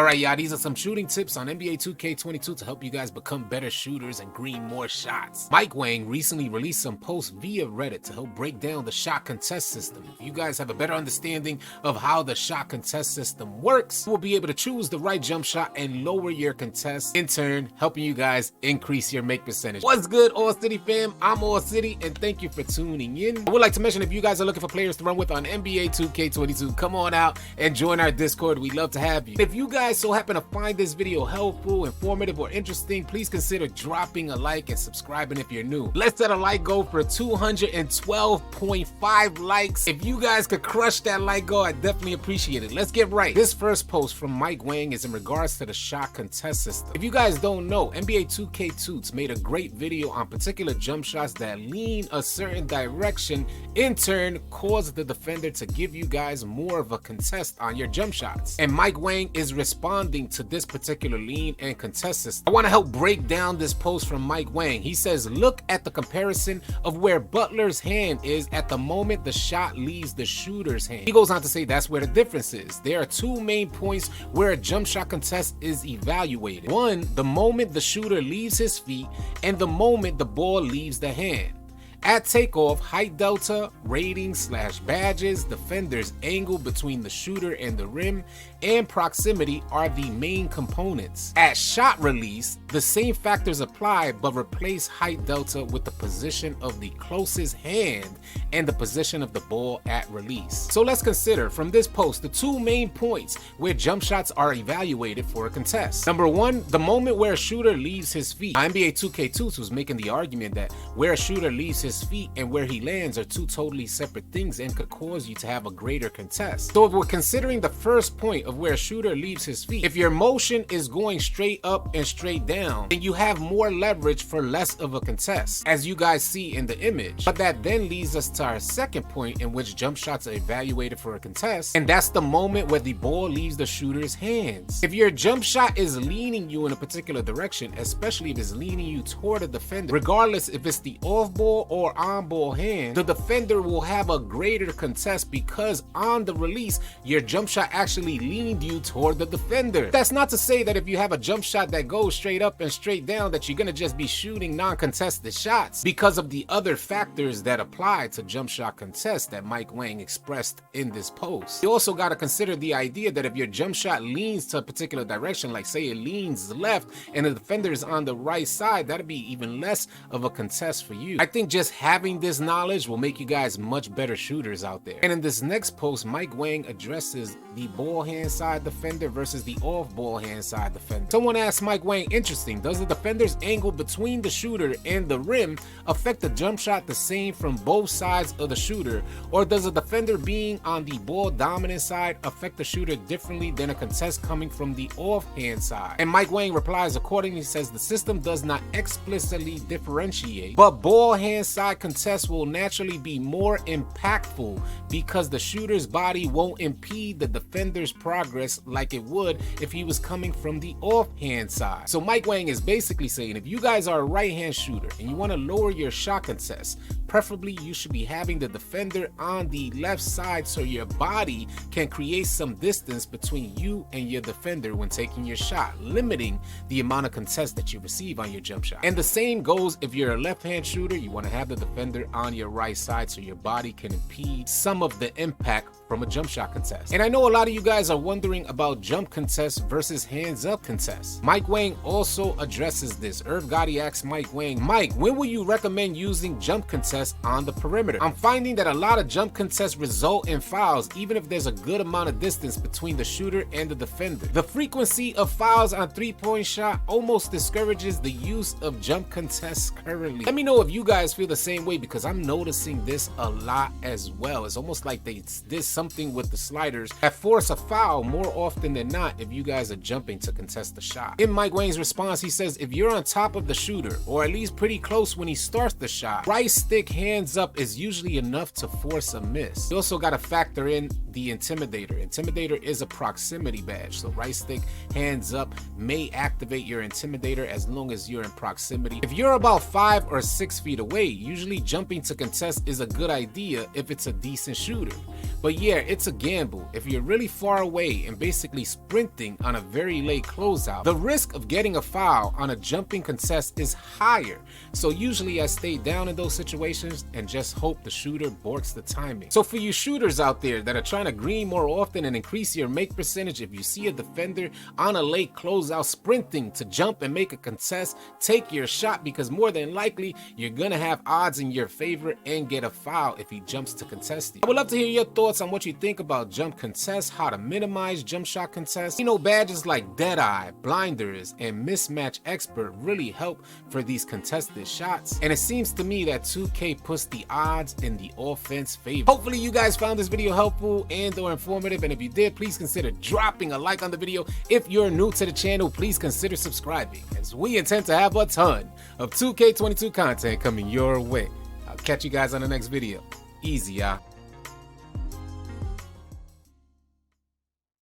Alright, y'all, these are some shooting tips on NBA 2K22 to help you guys become better shooters and green more shots. Mike Wang recently released some posts via Reddit to help break down the shot contest system. If you guys have a better understanding of how the shot contest system works, you will be able to choose the right jump shot and lower your contest, in turn helping you guys increase your make percentage. What's good, AllCity fam? I'm AllCity and thank you for tuning in. I would like to mention, if you guys are looking for players to run with on NBA 2K22, come on out and join our Discord. We'd love to have you. If you guys so happen to find this video helpful, informative, or interesting, please consider dropping a like and subscribing if you're new. Let's set a like goal for 212.5 likes. If you guys could crush that like goal, I'd definitely appreciate it. Let's get right. This first post from Mike Wang is in regards to the shot contest system. If you guys don't know, NBA 2K2's made a great video on particular jump shots that lean a certain direction, in turn cause the defender to give you guys more of a contest on your jump shots. And Mike Wang is responding to this particular lean and contest system. I want to help break down this post from Mike Wang. He says, look at the comparison of where Butler's hand is at the moment the shot leaves the shooter's hand. He goes on to say that's where the difference is. There are two main points where a jump shot contest is evaluated. One, the moment the shooter leaves his feet, and the moment the ball leaves the hand. At takeoff, height delta, ratings / badges, defender's angle between the shooter and the rim, and proximity are the main components. At shot release, the same factors apply, but replace height delta with the position of the closest hand and the position of the ball at release. So let's consider from this post the two main points where jump shots are evaluated for a contest. Number one, the moment where a shooter leaves his feet. NBA 2K2 was making the argument that where a shooter leaves his feet and where he lands are two totally separate things and could cause you to have a greater contest. So if we're considering the first point of where a shooter leaves his feet, if your motion is going straight up and straight down, then you have more leverage for less of a contest, as you guys see in the image. But that then leads us to our second point in which jump shots are evaluated for a contest, and that's the moment where the ball leaves the shooter's hands. If your jump shot is leaning you in a particular direction, especially if it's leaning you toward a defender, regardless if it's the off ball or on ball hand, the defender will have a greater contest because on the release, your jump shot actually leaned you toward the defender. That's not to say that if you have a jump shot that goes straight up and straight down that you're gonna just be shooting non-contested shots, because of the other factors that apply to jump shot contests that Mike Wang expressed in this post. You also gotta consider the idea that if your jump shot leans to a particular direction, like say it leans left and the defender is on the right side, that'd be even less of a contest for you. I think just having this knowledge will make you guys much better shooters out there. And in this next post, Mike Wang addresses the ball hand side defender versus the off ball hand side defender. Someone asked Mike Wang, interesting, does the defender's angle between the shooter and the rim affect the jump shot the same from both sides of the shooter, or does the defender being on the ball dominant side affect the shooter differently than a contest coming from the off hand side? And Mike Wang replies accordingly, says the system does not explicitly differentiate, but ball hand side contests will naturally be more impactful because the shooter's body won't impede the defender's progress like it would if he was coming from the offhand side. So Mike Wang is basically saying if you guys are a right hand shooter and you want to lower your shot contest, preferably you should be having the defender on the left side so your body can create some distance between you and your defender when taking your shot, limiting the amount of contest that you receive on your jump shot. And the same goes if you're a left hand shooter, you want to have the defender on your right side so your body can impede some of the impact from a jump shot contest. And I know a lot of you guys are wondering about jump contests versus hands up contests. Mike Wang also addresses this. Irv Gotti asks Mike Wang, Mike, when will you recommend using jump contests on the perimeter? I'm finding that a lot of jump contests result in fouls even if there's a good amount of distance between the shooter and the defender. The frequency of fouls on three-point shot almost discourages the use of jump contests currently. Let me know if you guys feel the same way, because I'm noticing this a lot as well. It's almost like they did something with the sliders that force a foul more often than not if you guys are jumping to contest the shot. In Mike Wang's response, he says if you're on top of the shooter or at least pretty close when he starts the shot, right stick hands up is usually enough to force a miss. You also got to factor in the intimidator. Intimidator is a proximity badge, so right stick hands up may activate your intimidator as long as you're in proximity. If you're about 5 or 6 feet away, usually jumping to contest is a good idea if it's a decent shooter. But yeah, it's a gamble. If you're really far away and basically sprinting on a very late closeout, the risk of getting a foul on a jumping contest is higher. So usually I stay down in those situations and just hope the shooter borks the timing. So for you shooters out there that are trying to green more often and increase your make percentage, if you see a defender on a late closeout sprinting to jump and make a contest, take your shot, because more than likely you're gonna have odds in your favor and get a foul if he jumps to contest you. I would love to hear your thoughts on what you think about jump contests, how to minimize jump shot contests. You know, badges like Deadeye, Blinders, and Mismatch Expert really help for these contested shots, and it seems to me that 2K puts the odds in the offense favor. Hopefully you guys found this video helpful and or informative, and if you did, please consider dropping a like on the video. If you're new to the channel, please consider subscribing, as we intend to have a ton of 2K22 content coming your way. I'll catch you guys on the next video. Easy, y'all.